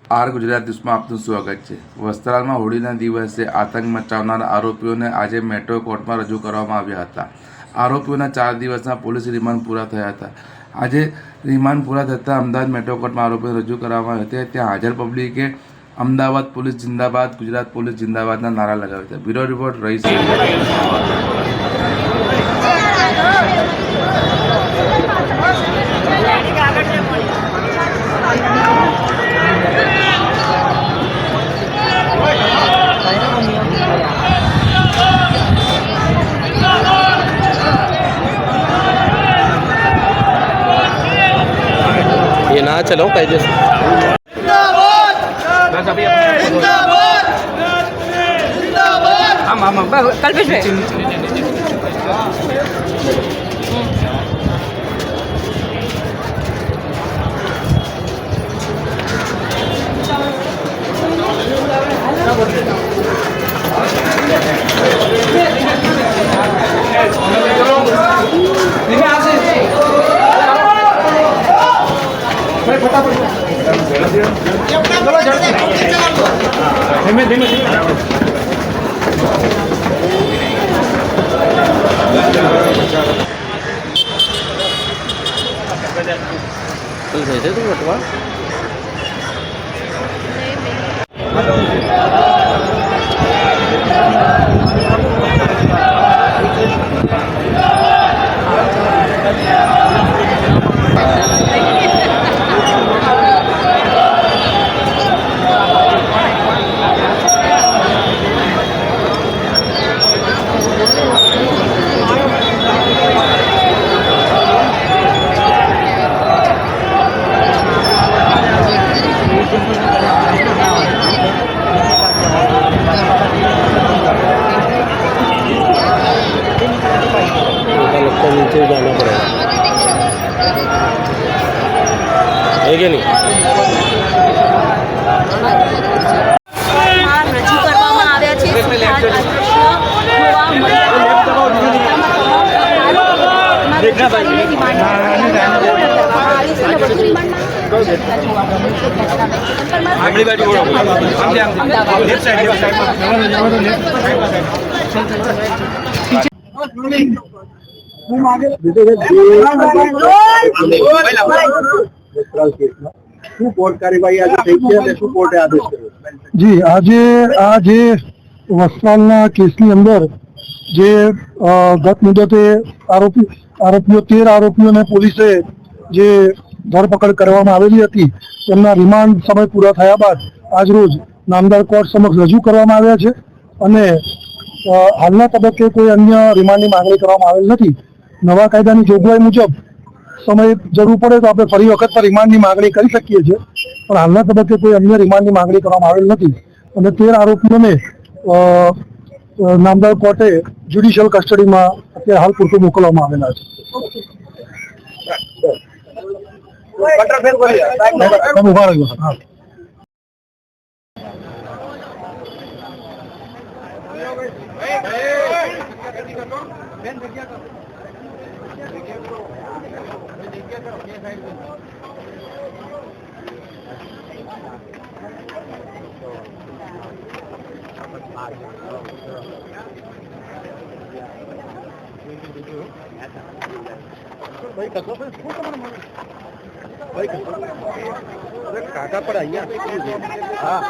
R Gujarat ન્યૂઝમાં આપનું સ્વાગત છે। વસ્ત્રાલમાં હોળીના દિવસે આતંક મચાવનારા આરોપીઓને આજે મેટ્રો કોર્ટમાં રજૂ કરવામાં આવ્યા હતા। આરોપીઓના 4 દિવસના પોલીસ રિમાન્ડ પૂરા થયા હતા। આજે રિમાન્ડ પૂરા થતાં અમદાવાદ મેટ્રો કોર્ટમાં આરોપીઓને રજૂ કરવામાં આવ્યા હતા। ત્યાં હાજર પબ્લિકે અમદાવાદ પોલીસ જિંદાબાદ, ગુજરાત પોલીસ જિંદાબાદના નારા લગાવ્યા હતા। બ્યુરો રિપોર્ટ રહીશ। ये ना चलो कायदे से कल्पेश नीचे जाना पड़ेगा है कि नहीं? રજૂ કરવામાં આવ્યા છે। जी आज वस्त्रालना केसनी अंदर जे गत मुदते आरोपीओ 13 आरोपीओने पोलीसे जे धरपकड़ करवामां आवेली हती તેમના રિમાન્ડ સમય પૂરા થયા બાદ આજ રોજ નામદાર કોર્ટ સમક્ષ રજૂ કરવામાં આવ્યા છે અને હાલના તબક્કે કોઈ અન્ય રિમાન્ડની માંગણી કરવામાં આવેલ નથી। નવા કાયદાની જોગવાઈ મુજબ સમય જરૂર પડે તો આપણે ફરી વખત પર રિમાન્ડની માંગણી કરી શકીએ છીએ, પણ હાલના તબક્કે કોઈ અન્ય રિમાન્ડની માંગણી કરવામાં આવેલ નથી અને 13 આરોપીઓને નામદાર કોર્ટે જ્યુડિશિયલ કસ્ટડીમાં અત્યારે હાલ પૂરતું મોકલવામાં આવેલા છે। કાકા પર અહીંયા હા